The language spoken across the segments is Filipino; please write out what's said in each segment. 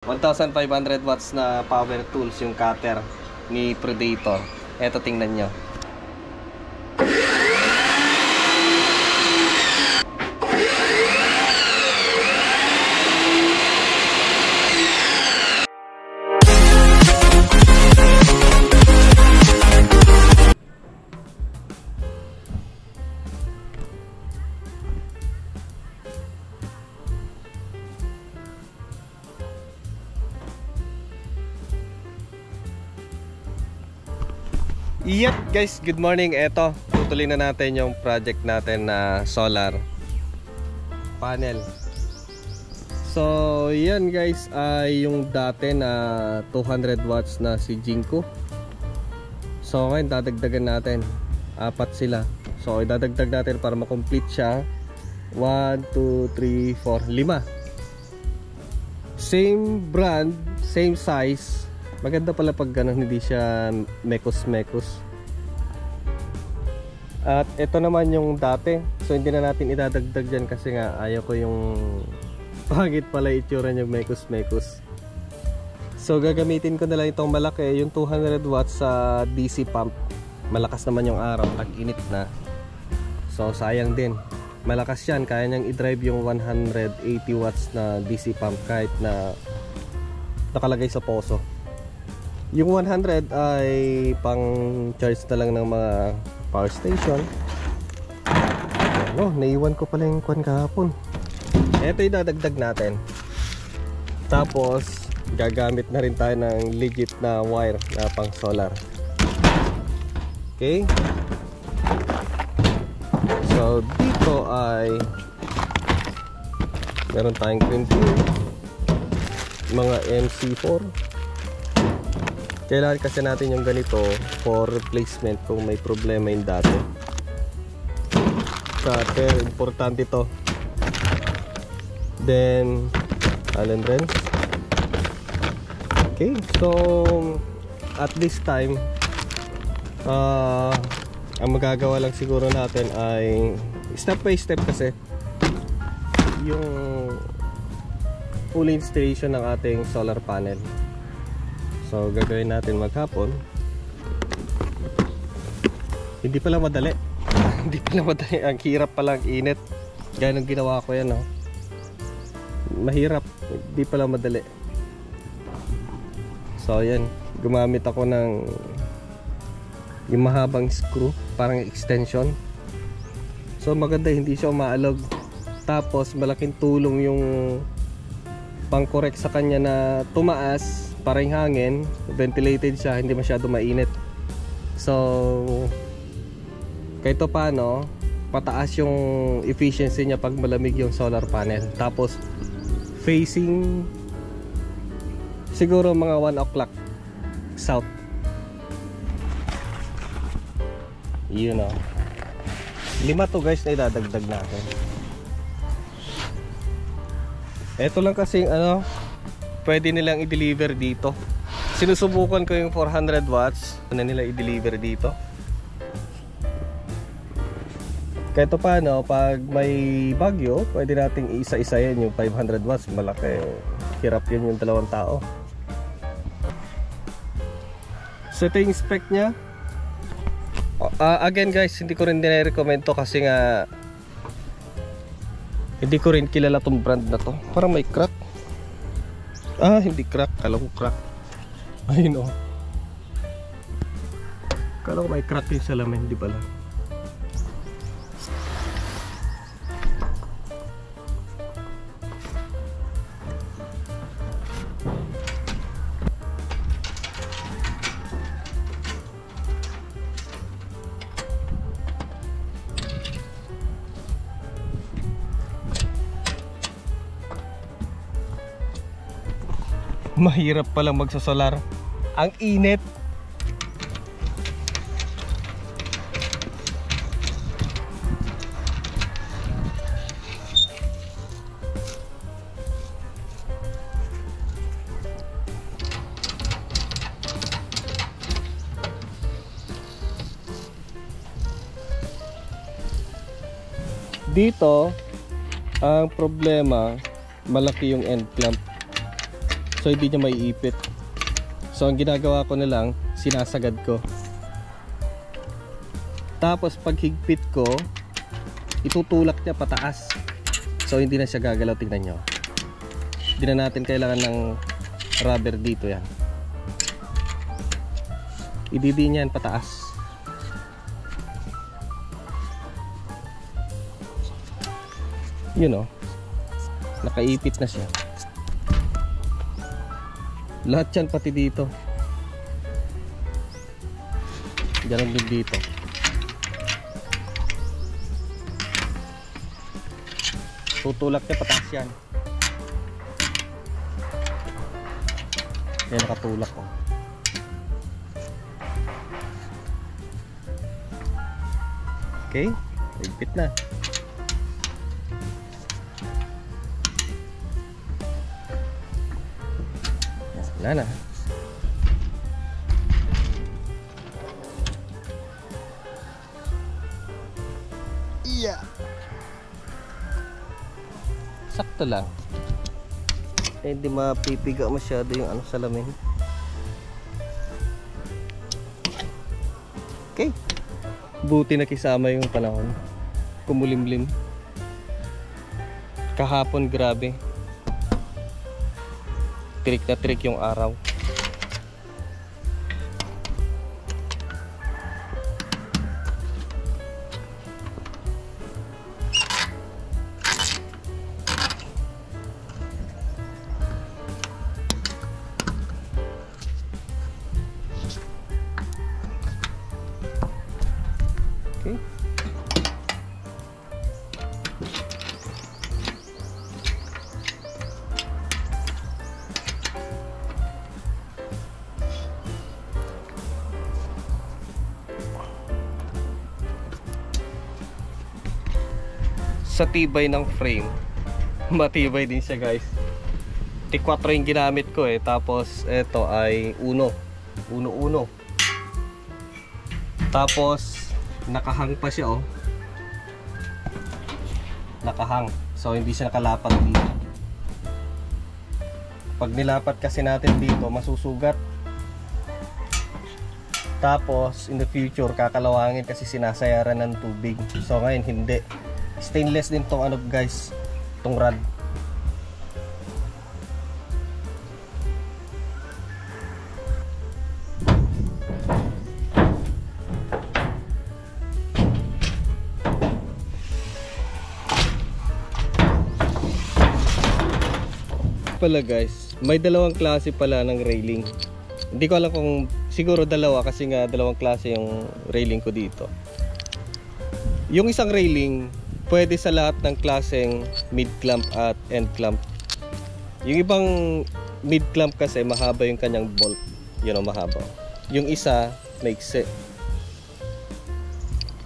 1,500 watts na power tools yung cutter ni Predator. Eto, tingnan nyo. Yep guys, good morning. Eto, tutuloy na natin yung project natin na solar panel. So yan guys, ay yung dati na 200 watts na si Jinko. So ngayon dadagdagan natin, 4 sila. So idadagdag natin para makomplete siya. 1, 2, 3, 4, 5. Same brand, same size. Maganda pala pag ganun, hindi siya mekos-mekos. At ito naman yung dati. So hindi na natin idadagdag dyan kasi nga ayaw ko yung pangit pala itsura yung mekos-mekos. So gagamitin ko na lang itong malaki, yung 200 watts sa DC pump. Malakas naman yung araw, tag-init na. So sayang din. Malakas yan, kaya niyang i-drive yung 180 watts na DC pump kahit na nakalagay sa poso. Yung 100 ay pang charge na lang ng mga power station. Ano, naiwan ko pala yung kwan kahapon. Ito yung dadagdag natin. Tapos gagamit na rin tayo ng legit na wire na pang solar. Okay. So dito ay meron tayong 20 mga MC4. Kailangan kasi natin yung ganito for replacement kung may problema yung dati. Cutter, importante to. Then Allen wrench. Okay, so at this time ang magagawa lang siguro natin ay step by step kasi yung full installation ng ating solar panel. So gagawin natin maghapon. Hindi pala madali. Hindi pala madali. Ang hirap pala, ang init. Ganun ginawa ko yan, oh. Mahirap. Hindi pala madali. So yan, gumamit ako ng yung mahabang screw, parang extension. So maganda, hindi siya umaalog. Tapos malaking tulong yung pang-correct sa kanya na tumaas, parang hangin, ventilated siya, hindi masyado mainit. So kahit paano pataas yung efficiency niya pag malamig yung solar panel. Tapos facing siguro mga 1 o'clock south. Yun, oh. 5 to guys na idadagdag natin. Ito lang kasing ano pwede nilang i-deliver dito. Sinusubukan ko yung 400 watts na nila i-deliver dito. Kahit paano, pag may bagyo, pwede nating isa-isayin yung 500 watts. Malaki. Hirap yun yung 2 tao. So ito yung spec nya. Again guys, hindi ko rin dinare-recommend to kasi nga hindi ko rin kilala tong brand na to. Parang may crack. Hindi crack. Kala ko crack. Ayun, oh. Kala ko may crack yung salamin. Hindi pala. Mahirap palang magsasolar. Ang init. Dito ang problema, malaki yung end clamp. So hindi niya maiipit. So ang ginagawa ko na lang, sinasagad ko. Tapos pag higpit ko, itutulak niya pataas. So hindi na siya gagalaw, tingnan nyo. Hindi na natin kailangan ng rubber dito yan. Ididi niyan pataas. Yun o, nakaipit na siya. Lahat yan pati dito. Ganon din dito. Tutulak niya pataas yan. Yan, nakatulak ko. Okay, higpit na. Wala na. Yeah. Sakto lang. Eh, hindi mapipiga masyado yung ano, salamin. Okay. Buti na kisama yung panahon. Kumulimlim. Kahapon grabe. Trick na trick yung araw. Okay. Sa tibay ng frame, matibay din siya guys. T4 yung ginamit ko eh. Tapos ito ay uno. Tapos nakahang pa siya oh. Nakahang. So hindi siya nakalapat dito. Pag nilapat kasi natin dito, masusugat. Tapos in the future kakalawangin kasi sinasayaran ng tubig. So ngayon hindi. Stainless din tong ano guys, tong rod. Pala guys, may dalawang klase pala ng railing. Hindi ko alam kung, siguro dalawa kasi nga dalawang klase yung railing ko dito. Yung isang railing pwede sa lahat ng klaseng mid clamp at end clamp. Yung ibang mid clamp kasi mahaba yung kanyang bolt. Yun ang mahaba. Yung isa maikse.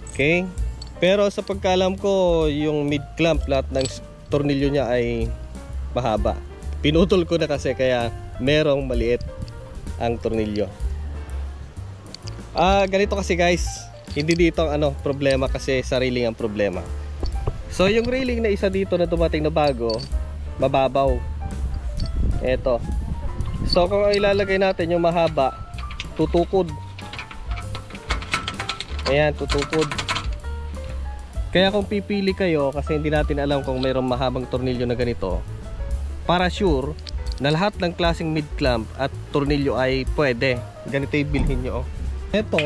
Okay? Pero sa pagkaalam ko, yung mid clamp lahat ng tornilyo niya ay mahaba. Pinutol ko na kasi kaya merong maliit ang tornilyo. Ganito kasi guys. Hindi dito ang ano, problema kasi sa railing ang problema. So yung railing na isa dito na dumating na bago, mababaw. Eto. So kung ilalagay natin yung mahaba, tutukod. Ayan, tutukod. Kaya kung pipili kayo, kasi hindi natin alam kung mayroong mahabang tornilyo na ganito, para sure na lahat ng klaseng mid clamp at tornilyo ay pwede, ganito yung bilhin nyo. Eto,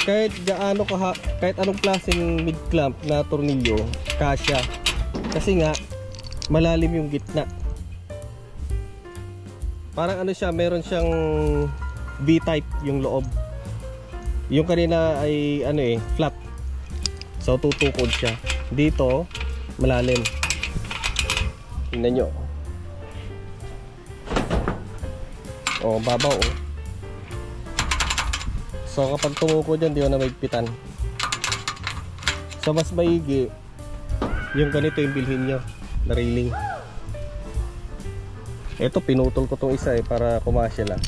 kahit gaano kahit anong klaseng mid clamp na tornilyo, kasya. Kasi nga malalim yung gitna. Parang ano siya, meron siyang V-type yung loob. Yung kanina ay ano eh, flat. So tutukod siya. Dito malalim. Tingnan nyo. Oh, babaw oh. So kapag tumukod yan, di ko na maigpitan. So mas maigi yung ganito yung bilhin nyo na railing. Ito pinutol ko tong isa eh, para kumasya lang.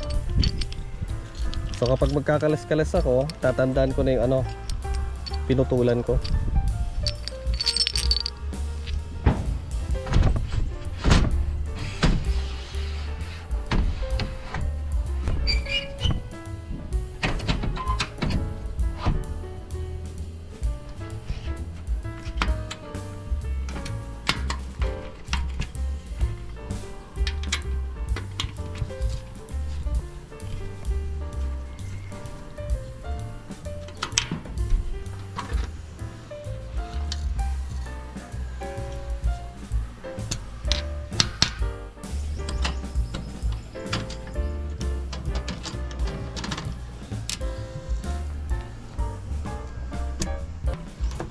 So kapag magkakalas-kalas ako, tatandaan ko na yung ano, pinutulan ko.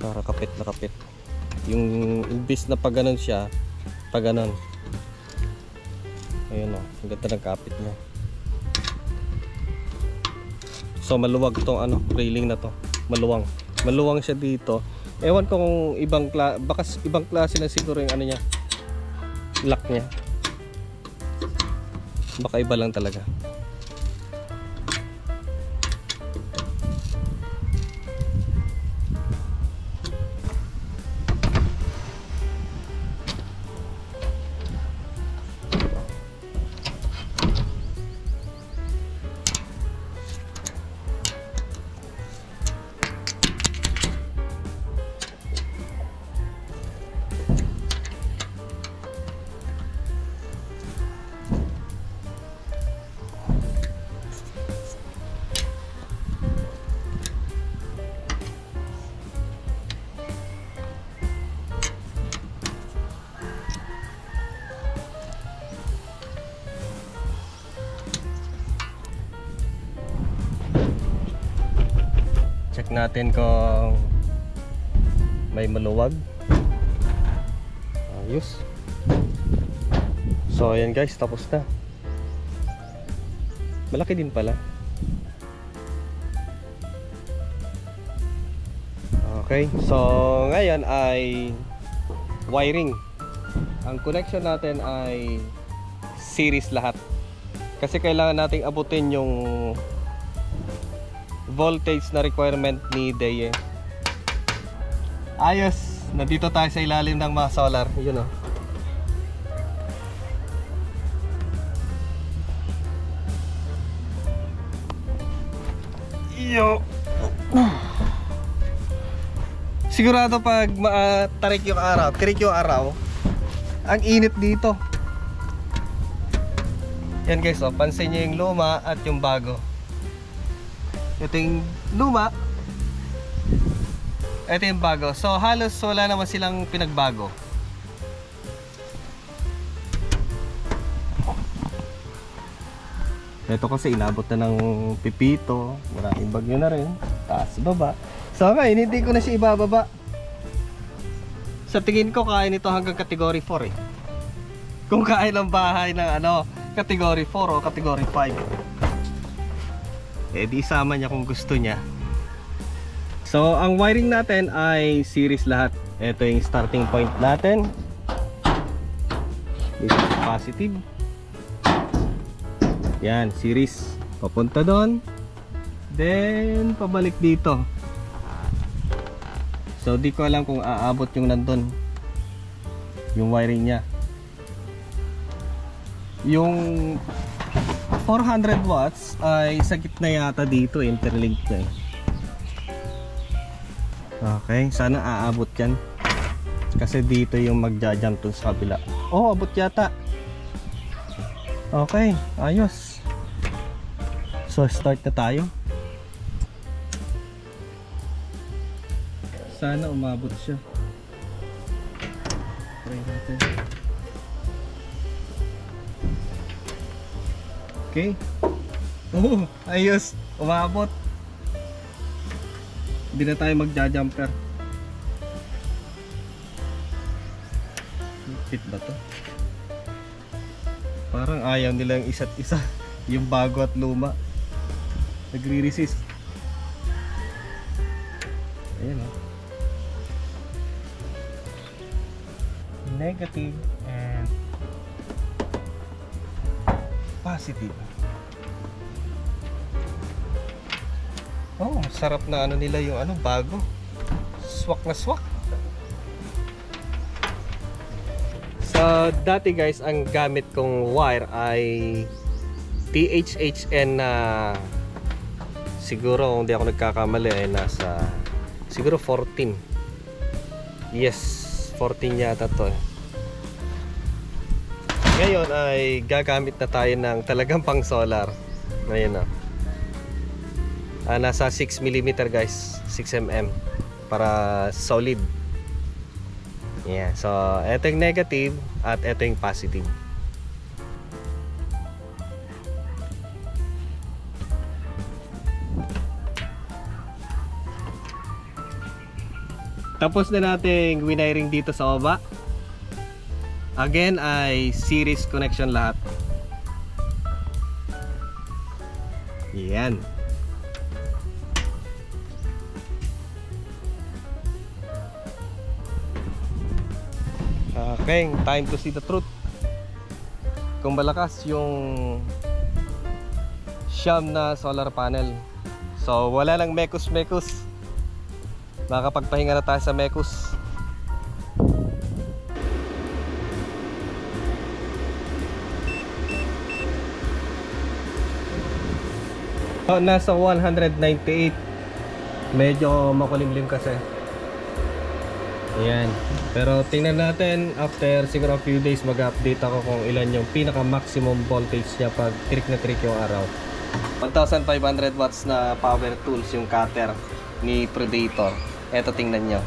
para kapit na kapit. Yung imbis na pag ganun siya, pag ganun. Ayun o, ang ganda ng kapit niya. So maluwag tong ano, railing na to. Maluwang. Maluwang siya dito. Ewan ko kung ibang klase lang siguro yung ano niya. Lock niya. Baka iba lang talaga. Check natin kung may maluwag. Ayos. So ayan guys, tapos na. Malaki din pala. Okay, so ngayon ay wiring. Ang connection natin ay series lahat. Kasi kailangan nating abutin yung voltage na requirement ni DEYE. Ayos, nandito tayo sa ilalim ng mga solar. Yun o. Yo. Sigurado pag tarik yung araw, ang init dito. Yan guys, oh, pansin nyo yung luma at yung bago. Ito yung luma, ito yung bago. So halos wala naman silang pinagbago. Ito kasi inabot na ng pipito. Maraming bagyo na rin. Taas baba. So ngayon hindi ko na siya ibababa. Sa tingin ko kaya nito hanggang category 4 eh. Kung kaya ng bahay ng ano, category 4 o category 5. Eh di isama niya kung gusto niya. So ang wiring natin ay series lahat. Ito yung starting point natin. This is positive. Yan, series. Papunta doon. Then pabalik dito. So di ko alam kung aabot yung nandun, yung wiring niya. Yung 400 watts ay sa gitna yata dito, interlink na eh. Okay, sana aabot yan. Kasi dito yung magja-jump dun sa kabila. Oh, abot yata. Okay, ayos. So start na tayo. Sana umabot siya. Try natin. Okay. Oh, ayos. Umabot. Hindi na tayo magja-jumper. Fit ba to? Parang ayaw nila yung isa't isa. Yung bago at luma. Nagre-resist. Ayan o. Negative and positive. Oh, sarap na ano nila yung ano, bago. Swak na swak. So, dati guys, ang gamit kong wire ay THHN na siguro, kung di ako nagkakamali, ay nasa siguro 14. Yes, 14 yata to eh. Ngayon ay gagamit na tayo ng talagang pang solar. Ngayon nasa 6mm guys, 6mm para solid. Yeah, so ito yung negative at ito yung positive. Tapos na nating wiring dito sa baba. Again ay series connection lahat. Yan. Okay, time to see the truth. Kung malakas yung Siyam na solar panel. So wala lang mekos-mekos. Makakapagpahinga na tayo sa mekos. So, nasa 198. Medyo makulimlim kasi. Ayan. Pero tingnan natin after siguro a few days mag-update ako kung ilan yung pinaka maximum voltage niya pag trick na trick yung araw. 1500 watts na power tools yung cutter ni Predator. Eto, tingnan nyo.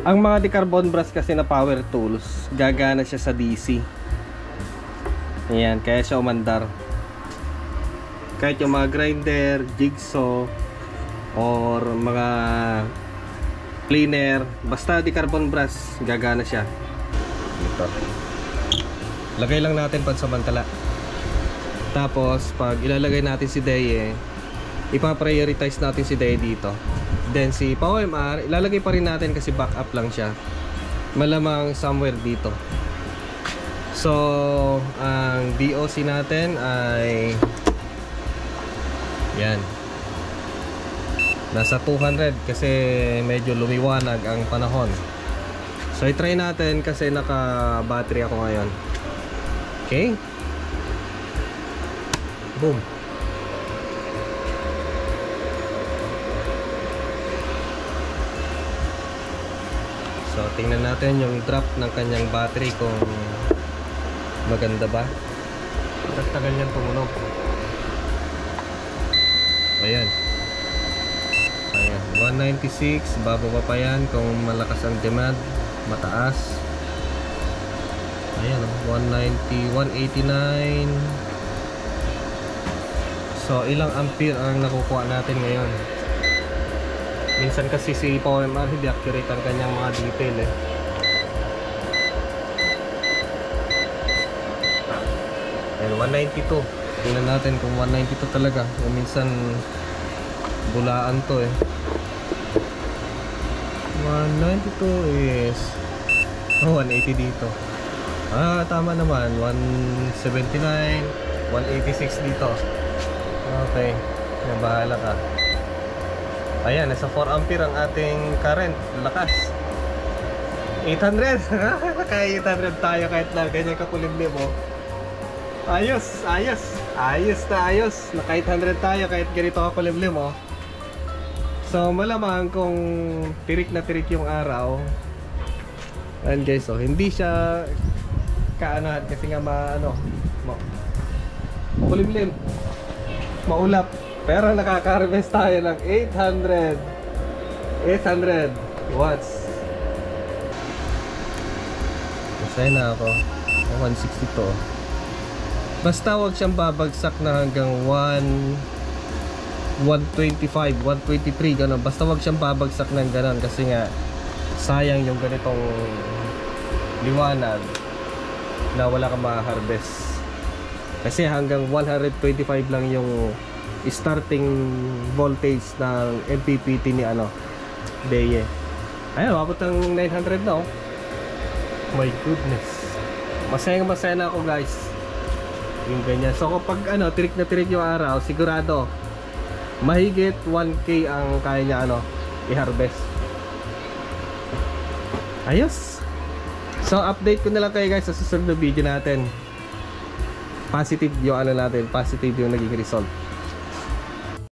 Ang mga decarbon brush kasi na power tools, gagana siya sa DC. Ayan, kaya siya umandar. Kahit yung mga grinder, jigsaw, or mga cleaner, basta decarbon brush, gagana siya. Ito. Lagay lang natin pansamantala. Tapos, pag ilalagay natin si Deye, ipa-prioritize natin si Deye dito. Then si POMR, ilalagay pa rin natin kasi backup lang siya. Malamang somewhere dito. So, ang DOC natin ay yan. Nasa 200 kasi medyo lumiwanag ang panahon. So, i-try natin kasi naka-battery ako ngayon. Okay? Boom. So, tingnan natin yung drop ng kanyang battery kung maganda ba. Tagal niyang tumunog. Ayan. Ayan. 196. Bababa pa yan kung malakas ang demand. Mataas. Ayan. 190. 189. So, ilang ampere ang nakukuha natin ngayon. Minsan kasi si POMR hindi accurate ang kanyang mga detail eh. And 192. Tingnan natin kung 192 talaga. O minsan bulaan to eh. 192 is 180 dito. Ah, tama naman. 179, 186 dito. Okay. Bahala ka. Ayan, nasa 4 ampere ang ating current. Lakas. 800. Kaya 800 tayo kahit na ganyan kakulimlim oh. Ayos, ayos. Ayos na ayos. Naka 800 tayo kahit ganito kakulimlim oh. So malamang kung tirik na tirik yung araw. Ayan guys, oh, hindi siya kaanahan kasi nga makulimlim, maulap. Pero nakaka-harvest tayo ng 800 watts. Masaya na ako. 162. Basta wag siyang babagsak na hanggang 125, 123 gano'n. Basta wag siyang babagsak ng gano'n kasi nga sayang yung ganitong liwanag na wala kang ma-harvest. Kasi hanggang 125 lang yung starting voltage ng MPPT ni Deye. Ayun, mabot ng 900 na oh. My goodness. Masaya na ako guys. Yung ganyan. So kapag tirik na tirik yung araw, sigurado mahigit 1K ang kaya niya i-harvest. Ayos. So update ko na lang kayo guys sa susunod na video natin. Positive yung natin, positive yung naging result.